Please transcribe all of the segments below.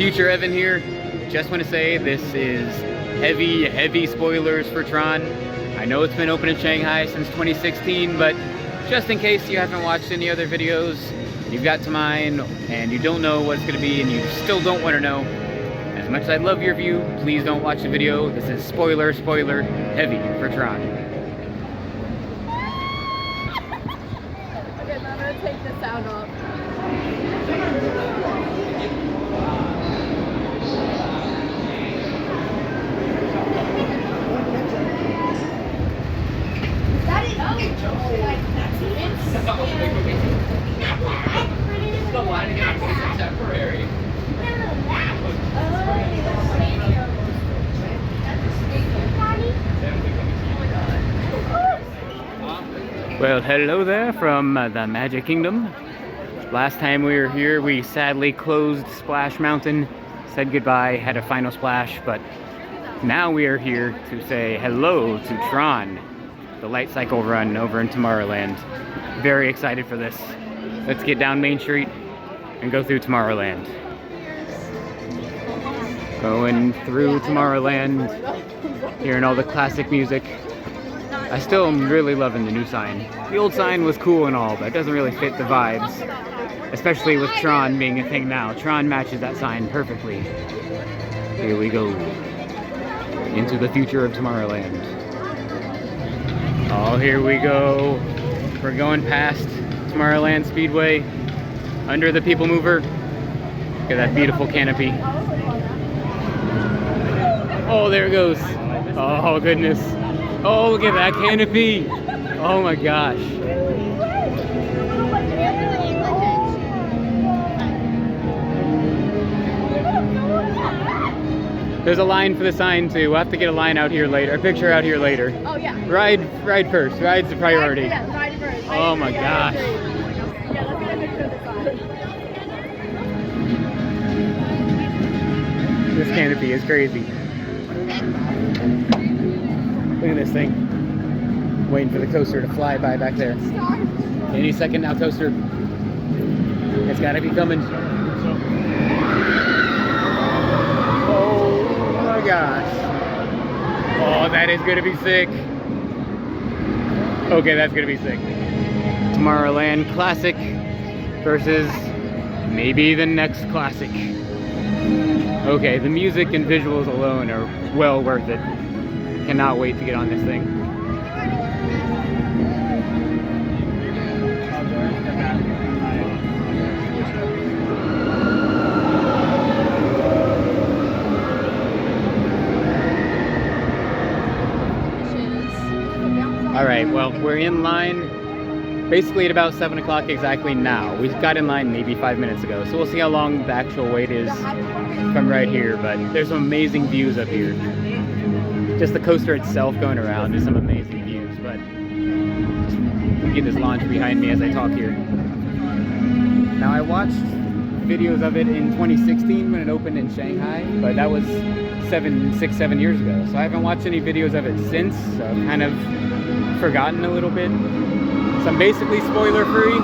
Future Evan here. Just want to say this is heavy spoilers for Tron. I know it's been open in Shanghai since 2016, but just in case you haven't watched any other videos, you've got to mine and you don't know what it's going to be and you still don't want to know, as much as I love your view, please don't watch the video. This is spoiler heavy for Tron. Okay, now I'm going to take the sound off. Well, hello there from the Magic Kingdom. Last time we were here, we sadly closed Splash Mountain, said goodbye, had a final splash, but now we are here to say hello to Tron, the light cycle run over in Tomorrowland. Very excited for this. Let's get down Main Street and go through Tomorrowland. Going through Tomorrowland, hearing all the classic music. I still am really loving the new sign. The old sign was cool and all, but it doesn't really fit the vibes. Especially with Tron being a thing now. Tron matches that sign perfectly. Here we go. Into the future of Tomorrowland. Oh, here we go. We're going past Tomorrowland Speedway, under the People Mover. Look at that beautiful canopy. Oh, there it goes. Oh, goodness. Oh, look at that canopy. Oh my gosh. There's a line for the sign too. We'll have to get a line out here later, a picture out here later. Oh yeah. Ride first. Ride's the priority. Ride first. Oh my gosh. Yeah, let's get a picture of the sign. This canopy is crazy. Look at this thing. Waiting for the coaster to fly by back there. Any second now, coaster. It's gotta be coming. Oh my gosh. Oh, that is gonna be sick. Okay, that's gonna be sick. Tomorrowland Classic versus maybe the next classic. Okay, the music and visuals alone are well worth it. Cannot wait to get on this thing. Alright, well, we're in line basically at about 7 o'clock exactly now. We got in line maybe 5 minutes ago, so we'll see how long the actual wait is from right here, but there's some amazing views up here. Just the coaster itself going around is some amazing views, but just get this launch behind me as I talk here. Now, I watched videos of it in 2016 when it opened in Shanghai, but that was 7 years ago, so I haven't watched any videos of it since, so I've kind of forgotten a little bit. So I'm basically spoiler free,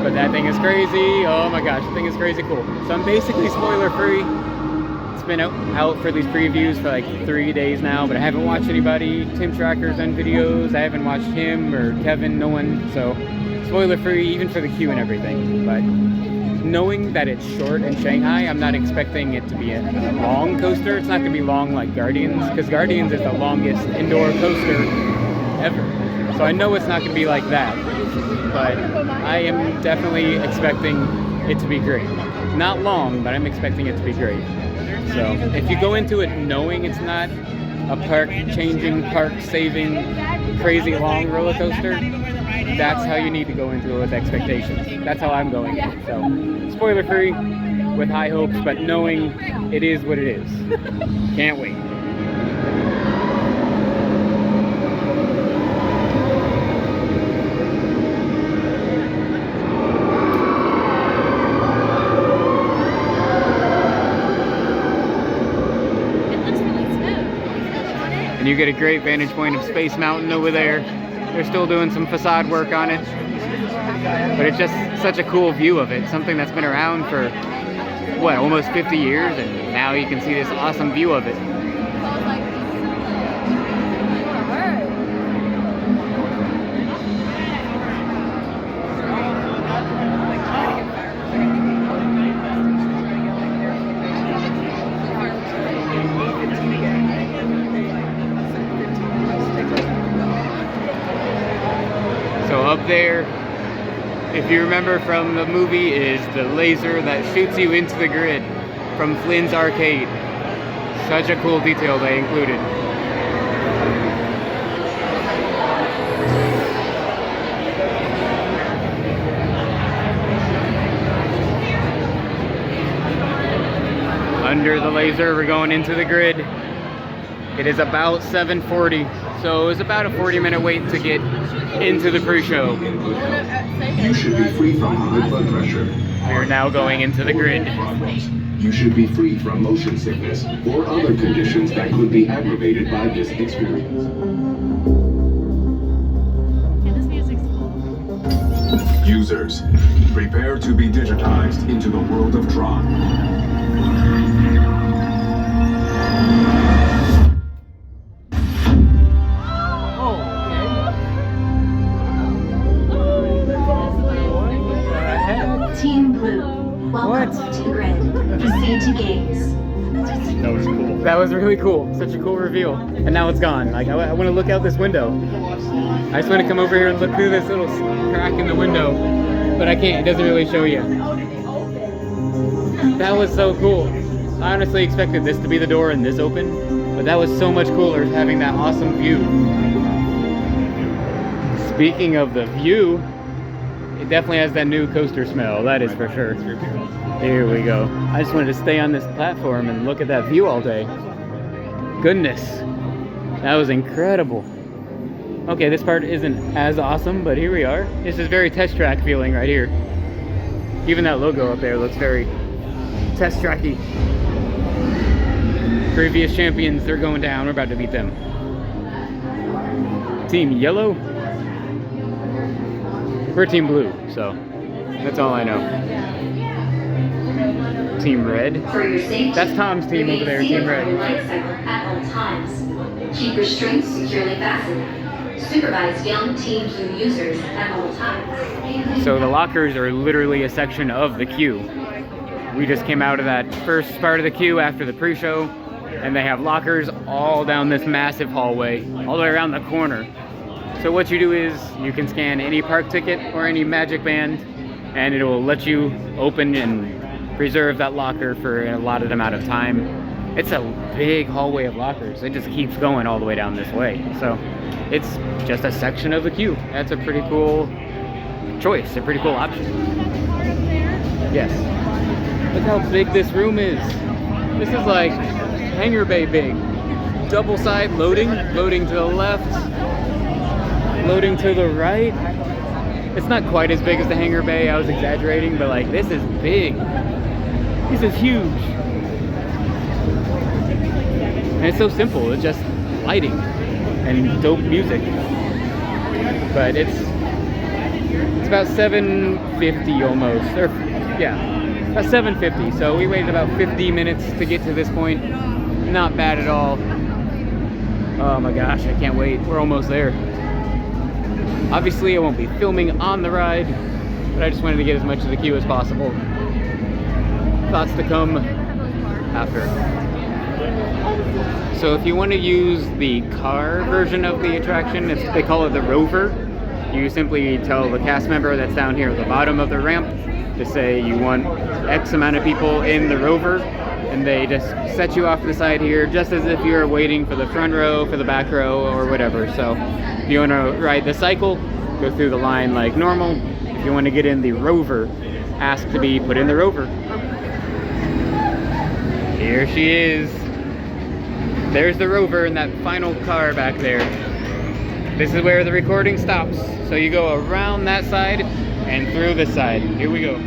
but that thing is crazy. Oh my gosh, the thing is crazy cool. So I'm basically spoiler free. It's been out for these previews for like 3 days now, but I haven't watched anybody. Tim Tracker's done videos. I haven't watched him or Kevin, no one. So spoiler free, even for the queue and everything. But knowing that it's short in Shanghai, I'm not expecting it to be a long coaster. It's not going to be long like Guardians, because Guardians is the longest indoor coaster ever. So I know it's not going to be like that. But I am definitely expecting it to be great. Not long, but I'm expecting it to be great. So if you go into it knowing it's not a park-changing, park-saving, crazy long roller coaster, that's how you need to go into it with expectations. That's how I'm going. So spoiler-free, with high hopes, but knowing it is what it is. Can't wait. And you get a great vantage point of Space Mountain over there. They're still doing some facade work on it. But it's just such a cool view of it. Something that's been around for what, almost 50 years, and now you can see this awesome view of it. So up there, if you remember from the movie, is the laser that shoots you into the grid from Flynn's arcade. Such a cool detail they included. Under the laser, we're going into the grid. It is about 7:40, so it was about a 40-minute wait to get into the pre-show. You should be free from high blood pressure. We are now going into the grid. You should be free from motion sickness or other conditions that could be aggravated by this experience. Yeah, this music's cool. Users, prepare to be digitized into the world of Tron. Team Blue, welcome to the grid. Proceed to games. That was cool. That was really cool. Such a cool reveal. And now it's gone. Like, I want to look out this window. I just want to come over here and look through this little crack in the window. But I can't. It doesn't really show you. That was so cool. I honestly expected this to be the door and this open. But that was so much cooler having that awesome view. Speaking of the view, it definitely has that new coaster smell, that is for sure. Here we go. I just wanted to stay on this platform and look at that view all day. Goodness, that was incredible. Okay, this part isn't as awesome, but here we are. This is very test track feeling right here. Even that logo up there looks very test tracky. Previous champions, they're going down. We're about to beat them. Team Yellow. We're Team Blue, so that's all I know. Team Red. For your safety, That's Tom's team over there, Team Red. light cycle at all times. Keep your strings securely fastened. Supervise young Team Blue users at all times. So the lockers are literally a section of the queue. We just came out of that first part of the queue after the pre-show, and they have lockers all down this massive hallway, all the way around the corner. So what you do is you can scan any park ticket or any magic band, and it will let you open and preserve that locker for an allotted amount of time. It's a big hallway of lockers. It just keeps going all the way down this way. So it's just a section of the queue. That's a pretty cool choice, a pretty cool option. Yes. Look how big this room is. This is like hangar bay big. Double side loading, loading to the left, loading to the right. It's not quite as big as the hangar bay, I was exaggerating, but like this is big. This is huge. And it's so simple, it's just lighting and dope music. But it's about 7:50 almost, or yeah, about 7:50. So we waited about 50 minutes to get to this point. Not bad at all. Oh my gosh, I can't wait. We're almost there. Obviously, I won't be filming on the ride, but I just wanted to get as much of the queue as possible. Thoughts to come after. So if you want to use the car version of the attraction, they call it the Rover. You simply tell the cast member that's down here at the bottom of the ramp to say you want X amount of people in the Rover, and they just set you off to the side here just as if you're waiting for the front row, for the back row, or whatever. So if you want to ride the cycle, go through the line like normal. If you want to get in the Rover, ask to be put in the Rover. Here she is. There's the Rover in that final car back there. This is where the recording stops. So you go around that side and through this side. Here we go.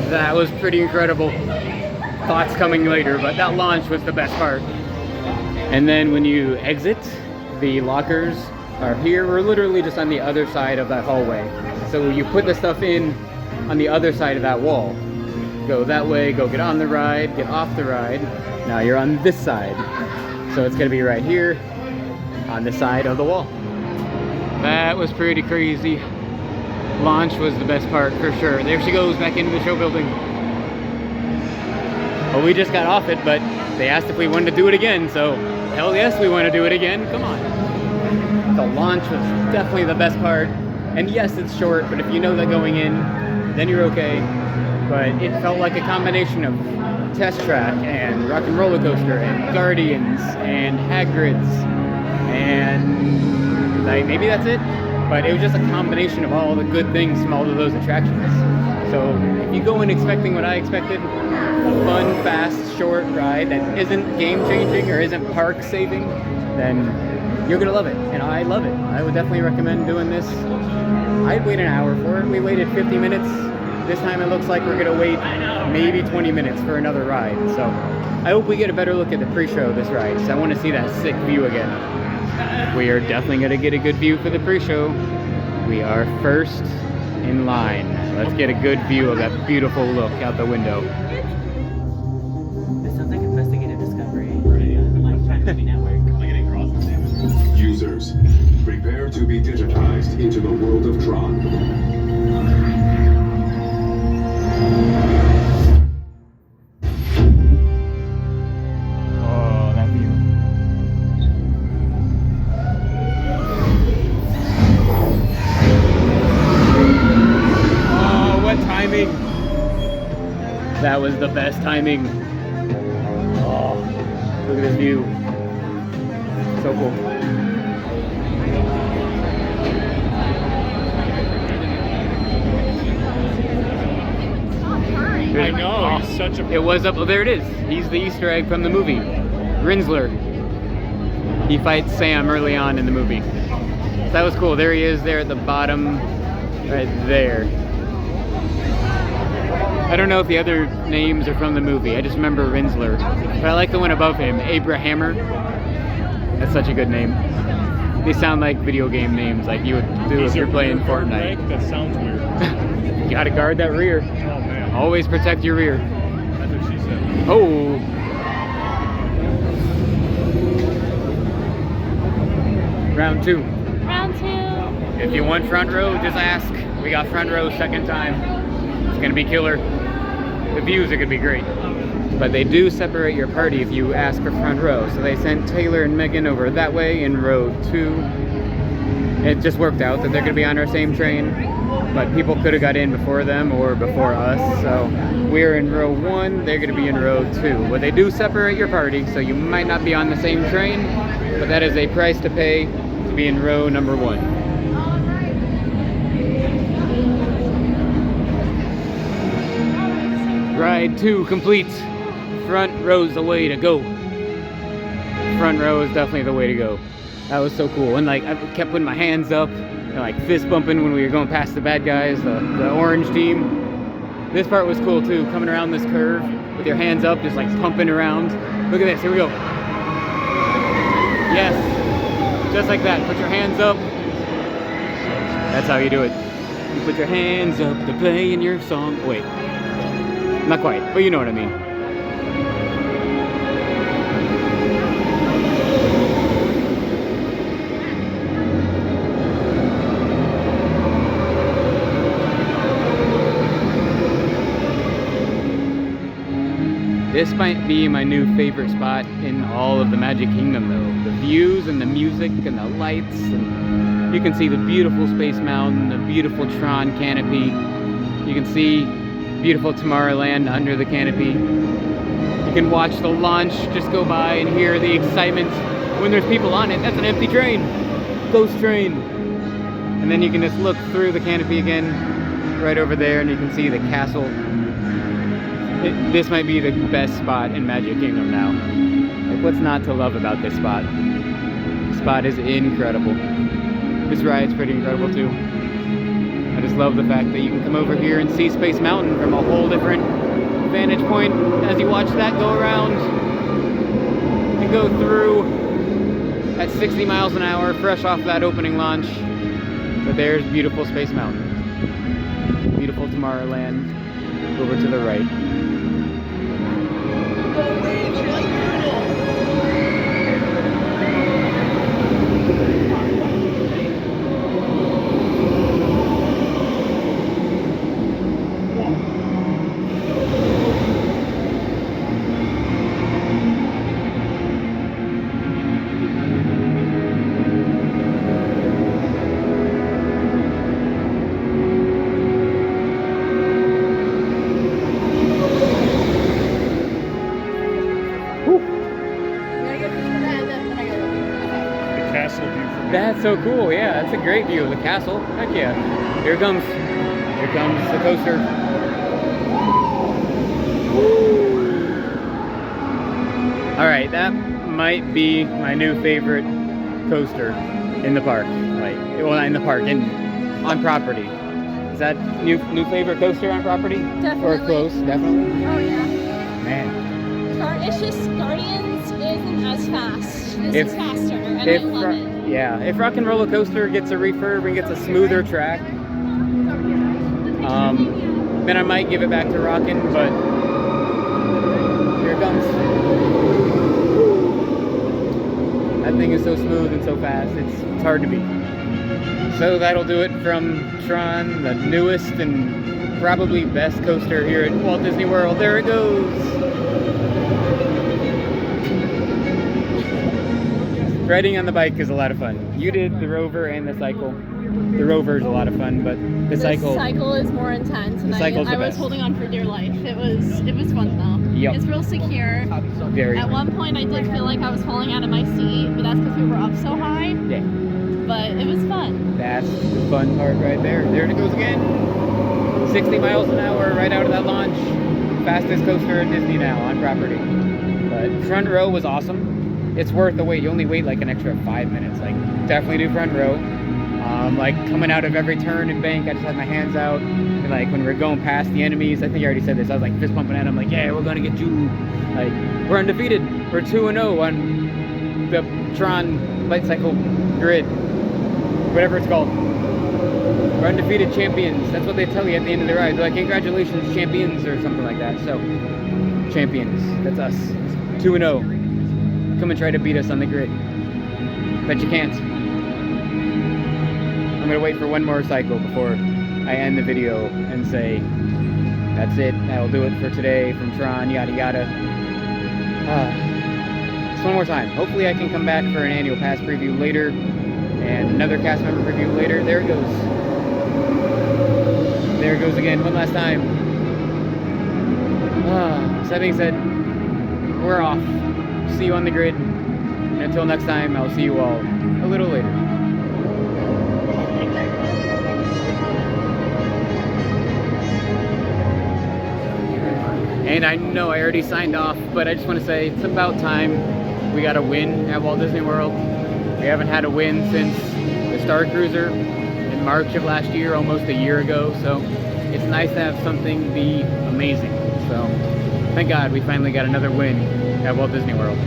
That was pretty incredible. thoughts coming later, but that launch was the best part. And then when you exit, the lockers are here. We're literally just on the other side of that hallway. So you put the stuff in on the other side of that wall. Go that way, go get on the ride, get off the ride. Now you're on this side. So it's gonna be right here on the side of the wall. That was pretty crazy. Launch was the best part for sure. There she goes back into the show building. Well, we just got off it, but they asked if we wanted to do it again, so hell yes, we want to do it again. Come on. The launch was definitely the best part. And yes, it's short, but if you know that going in, then you're okay. But it felt like a combination of Test Track and Rock and Roller Coaster and Guardians and Hagrid's and like, maybe that's it. But it was just a combination of all the good things from all of those attractions. So if you go in expecting what I expected, a fun, fast, short ride that isn't game-changing or isn't park-saving, then you're gonna love it, and I love it. I would definitely recommend doing this. I'd wait an hour for it. We waited 50 minutes. This time it looks like we're gonna wait maybe 20 minutes for another ride. So I hope we get a better look at the pre-show this ride, because I want to see that sick view again. We are definitely gonna get a good view for the pre-show. We are first in line. Let's get a good view of that beautiful look out the window. This sounds like investigative discovery. Lifetime movie network. Users, prepare to be digitized into the world of Tron. Oh, that view. Oh, what timing. That was the best timing. Oh, look at this view. So cool. I know, he's such a... It was up, oh, there it is. He's the Easter egg from the movie. Rinsler. He fights Sam early on in the movie. So that was cool. There he is there at the bottom, right there. I don't know if the other names are from the movie. I just remember Rinsler. But I like the one above him, Abrahammer. That's such a good name. They sound like video game names, like you would do if you're playing Fortnite. That sounds weird. You gotta guard that rear. Oh man. Always protect your rear. That's what she said. Oh. Round two. Round two. If you want front row, just ask. We got front row second time. It's gonna be killer. The views are gonna be great. But they do separate your party if you ask for front row. So they sent Taylor and Megan over that way in row 2. It just worked out that they're gonna be on our same train. But people could have got in before them or before us. So we're in row 1, they're gonna be in row 2. But they do separate your party, so you might not be on the same train, but that is a price to pay to be in row number 1. Ride 2 complete. Front row's the way to go. Front row is definitely the way to go. That was so cool. And like I kept putting my hands up and like fist bumping when we were going past the bad guys, the orange team. This part was cool too, coming around this curve with your hands up, just like pumping around. Look at this, here we go. Yes, just like that, put your hands up. That's how you do it. You put your hands up to play in your song. Wait, not quite, but you know what I mean. This might be my new favorite spot in all of the Magic Kingdom though. The views and the music and the lights, and you can see the beautiful Space Mountain, the beautiful Tron canopy. You can see beautiful Tomorrowland under the canopy. You can watch the launch just go by and hear the excitement when there's people on it. That's an empty train, ghost train. And then you can just look through the canopy again, right over there, and you can see the castle. This might be the best spot in Magic Kingdom now. Like, what's not to love about this spot? This spot is incredible. This ride's pretty incredible too. I just love the fact that you can come over here and see Space Mountain from a whole different vantage point as you watch that go around and go through at 60 miles an hour, fresh off that opening launch. But there's beautiful Space Mountain. Beautiful Tomorrowland over to the right. The castle view from here. That's so cool. Yeah, that's a great view of the castle. Heck yeah. Here comes the coaster. All right, that might be my new favorite coaster in the park. Like, well, not in the park, on property. Is that new favorite coaster on property? Definitely. Or close? Definitely. Oh yeah. Man. It's just Guardians isn't as fast. This If- is faster, and I love it. Yeah, if Rock and Roller Coaster gets a refurb and gets a smoother track, then I might give it back to Rockin', but here it comes. That thing is so smooth and so fast, it's hard to beat. So that'll do it from Tron, the newest and probably best coaster here at Walt Disney World. There it goes. Riding on the bike is a lot of fun. You did the Rover and the Cycle. The Rover is a lot of fun, but the Cycle... The cycle is more intense, and The cycle's I the was best. holding on for dear life. It was fun though. Yep. It's real secure. Very At one point, I did feel like I was falling out of my seat, but that's because we were up so high. Yeah, But it was fun. that's the fun part right there. There it goes again. 60 miles an hour right out of that launch. Fastest coaster at Disney now on property. But front row was awesome. It's worth the wait. You only wait like an extra 5 minutes. Like, definitely do front row. Like coming out of every turn and bank, I just had my hands out. And like when we're going past the enemies, I think I already said this. I was like fist pumping at them, like, yeah, we're gonna get you. Like, we're undefeated. We're 2-0 on the Tron Light Cycle grid, whatever it's called. We're undefeated champions. That's what they tell you at the end of the ride. They're like, congratulations, champions, or something like that. So, champions. That's us. 2-0. Come and try to beat us on the grid. Bet you can't. I'm gonna wait for one more cycle before I end the video and say, that's it, that'll do it for today from Tron, yada yada. Just one more time. Hopefully I can come back for an annual pass preview later and another cast member preview later. There it goes. There it goes again, one last time. So that being said, we're off. See you on the grid. And until next time, I'll see you all a little later. And I know I already signed off, but I just want to say it's about time we got a win at Walt Disney World. We haven't had a win since the Star Cruiser in March of last year, almost a year ago. So it's nice to have something be amazing. So thank God we finally got another win at Walt Disney World.